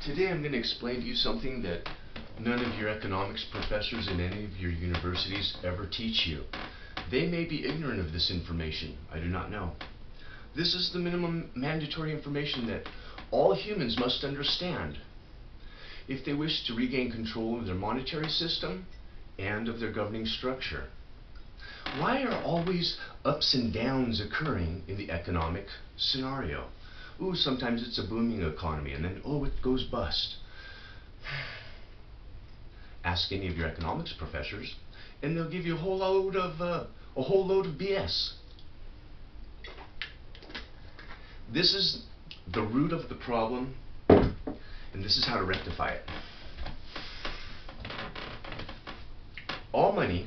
Today I'm going to explain to you something that none of your economics professors in any of your universities ever teach you. They may be ignorant of this information. I do not know. This is the minimum mandatory information that all humans must understand if they wish to regain control of their monetary system and of their governing structure. Why are always ups and downs occurring in the economic scenario? Ooh, sometimes it's a booming economy, and then, oh, it goes bust. Ask any of your economics professors, and they'll give you a whole load of BS. This is the root of the problem, and this is how to rectify it. All money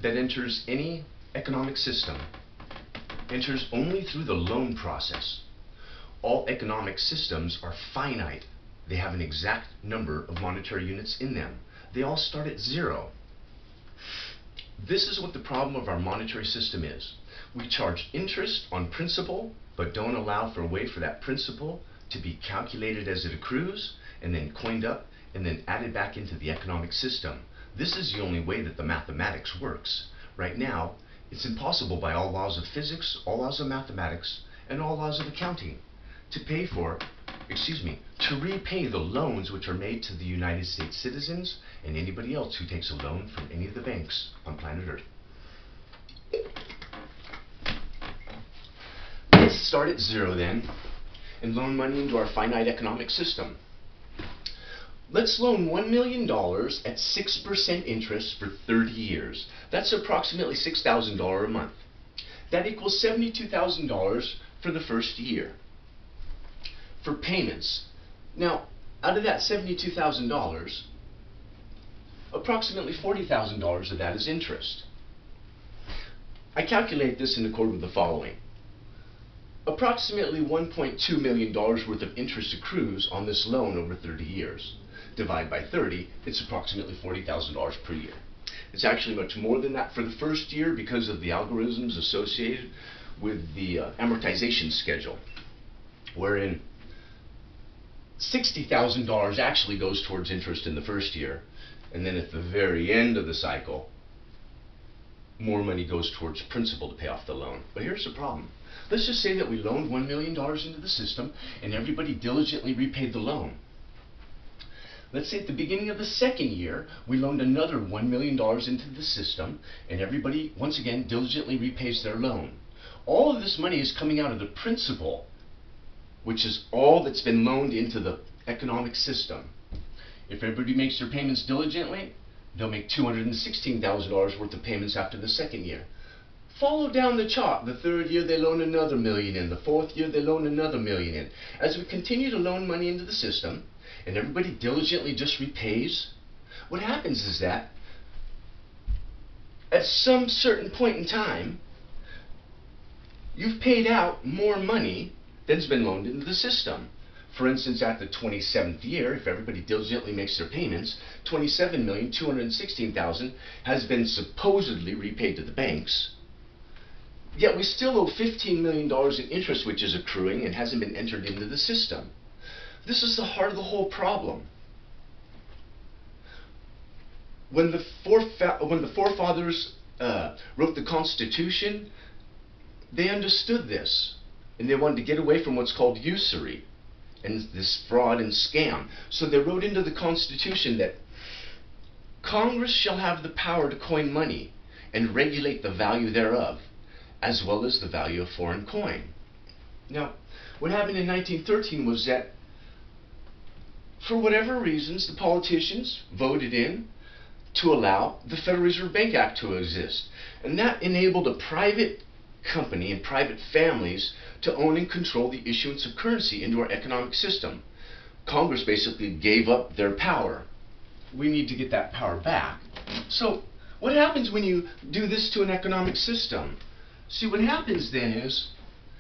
that enters any economic system enters only through the loan process. All economic systems are finite. They have an exact number of monetary units in them. They all start at zero. This is what the problem of our monetary system is. We charge interest on principal, but don't allow for a way for that principal to be calculated as it accrues, and then coined up, and then added back into the economic system. This is the only way that the mathematics works. Right now, it's impossible by all laws of physics, all laws of mathematics, and all laws of accounting to repay the loans which are made to the United States citizens and anybody else who takes a loan from any of the banks on planet Earth. Let's start at zero then and loan money into our finite economic system. Let's loan $1 million at 6% interest for 30 years. That's approximately $6,000 a month. That equals $72,000 for the first year. For payments, now out of that $72,000, approximately $40,000 of that is interest. I calculate this in accord with the following. Approximately $1.2 million worth of interest accrues on this loan over 30 years. Divide by 30, it's approximately $40,000 per year. It's actually much more than that for the first year because of the algorithms associated with the amortization schedule, wherein $60,000 actually goes towards interest in the first year, and then at the very end of the cycle, more money goes towards principal to pay off the loan. But here's the problem. Let's just say that we loaned $1 million into the system and everybody diligently repaid the loan. Let's say at the beginning of the second year, we loaned another $1 million into the system and everybody, once again, diligently repays their loan. All of this money is coming out of the principal, which is all that's been loaned into the economic system. If everybody makes their payments diligently, they'll make $216,000 worth of payments after the second year. Follow down the chart. The third year they loan another million in. The fourth year they loan another million in. As we continue to loan money into the system, and everybody diligently just repays, what happens is that at some certain point in time, you've paid out more money than's been loaned into the system. For instance, at the 27th year, if everybody diligently makes their payments, $27,216,000 has been supposedly repaid to the banks. Yet we still owe $15 million in interest which is accruing and hasn't been entered into the system. This is the heart of the whole problem. When the forefathers wrote the Constitution, they understood this. And they wanted to get away from what's called usury and this fraud and scam. So they wrote into the Constitution that Congress shall have the power to coin money and regulate the value thereof, as well as the value of foreign coin. Now, what happened in 1913 was that, for whatever reasons, the politicians voted in to allow the Federal Reserve Bank Act to exist. And that enabled a private company and private families to own and control the issuance of currency into our economic system. Congress basically gave up their power. We need to get that power back. So what happens when you do this to an economic system? See, what happens then is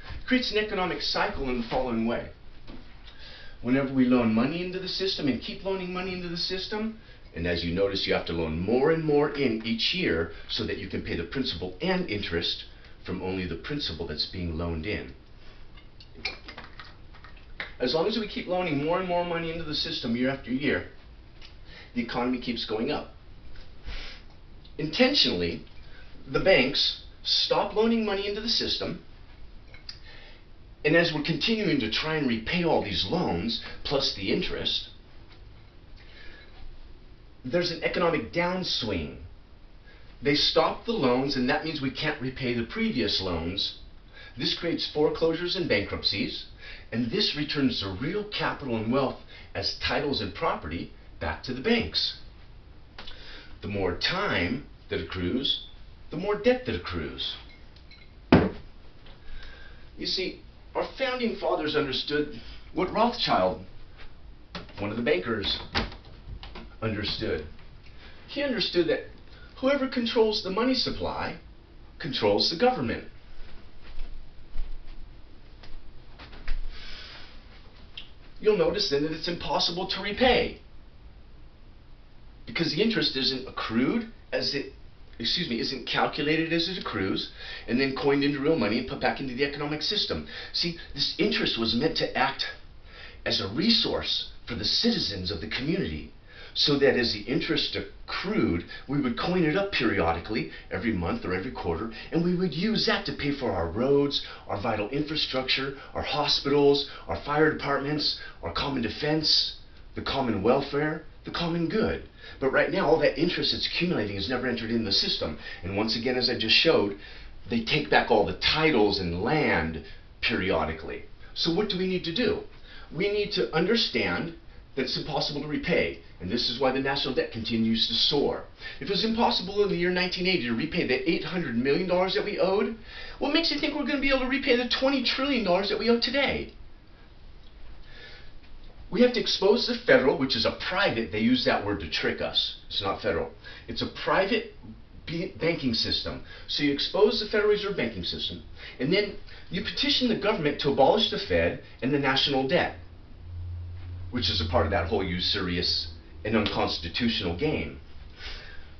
it creates an economic cycle in the following way. Whenever we loan money into the system and keep loaning money into the system, and as you notice, you have to loan more and more in each year so that you can pay the principal and interest from only the principal that's being loaned in. As long as we keep loaning more and more money into the system year after year, the economy keeps going up. Intentionally, the banks stop loaning money into the system, and as we're continuing to try and repay all these loans, plus the interest, there's an economic downswing. They stop the loans, and that means we can't repay the previous loans. This creates foreclosures and bankruptcies, and this returns the real capital and wealth as titles and property back to the banks. The more time that accrues, the more debt that accrues. You see, our founding fathers understood what Rothschild, one of the bankers, understood. He understood that whoever controls the money supply controls the government. You'll notice then that it's impossible to repay because the interest isn't accrued as it, isn't calculated as it accrues and then coined into real money and put back into the economic system. See, this interest was meant to act as a resource for the citizens of the community, so that as the interest accrued, we would coin it up periodically, every month or every quarter, and we would use that to pay for our roads, our vital infrastructure, our hospitals, our fire departments, our common defense, the common welfare, the common good. But right now, all that interest that's accumulating is never entered in the system. And once again, as I just showed, they take back all the titles and land periodically. So what do we need to do? We need to understand that it's impossible to repay, and this is why the national debt continues to soar. If it was impossible in the year 1980 to repay the $800 million that we owed, what makes you think we're going to be able to repay the $20 trillion that we owe today? We have to expose the federal, which is a private, they use that word to trick us. It's not federal. It's a private banking system. So you expose the Federal Reserve banking system, and then you petition the government to abolish the Fed and the national debt, which is a part of that whole usurious and unconstitutional game.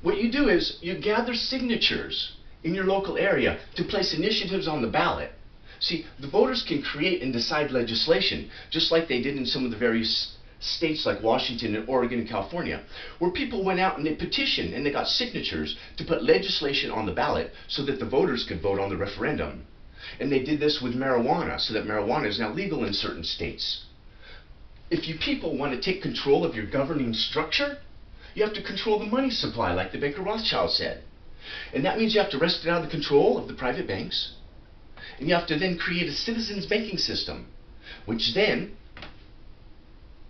What you do is you gather signatures in your local area to place initiatives on the ballot. See, the voters can create and decide legislation, just like they did in some of the various states like Washington and Oregon and California, where people went out and they petitioned and they got signatures to put legislation on the ballot so that the voters could vote on the referendum. And they did this with marijuana, so that marijuana is now legal in certain states. If you people want to take control of your governing structure, you have to control the money supply, like the banker Rothschild said. And that means you have to wrest it out of the control of the private banks, and you have to then create a citizens' banking system, which then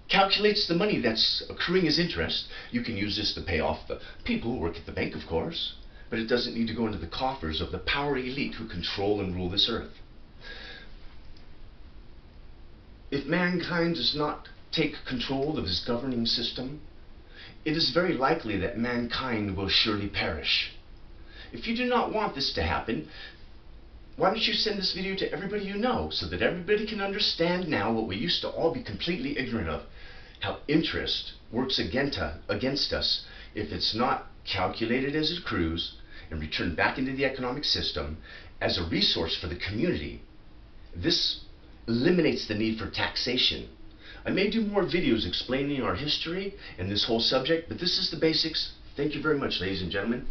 calculates the money that's accruing as interest. You can use this to pay off the people who work at the bank, of course, but it doesn't need to go into the coffers of the power elite who control and rule this earth. If mankind does not take control of his governing system, it is very likely that mankind will surely perish. If you do not want this to happen, why don't you send this video to everybody you know, so that everybody can understand now what we used to all be completely ignorant of, how interest works against us if it's not calculated as it accrues and returned back into the economic system as a resource for the community. This eliminates the need for taxation. I may do more videos explaining our history and this whole subject, but this is the basics. Thank you very much, ladies and gentlemen.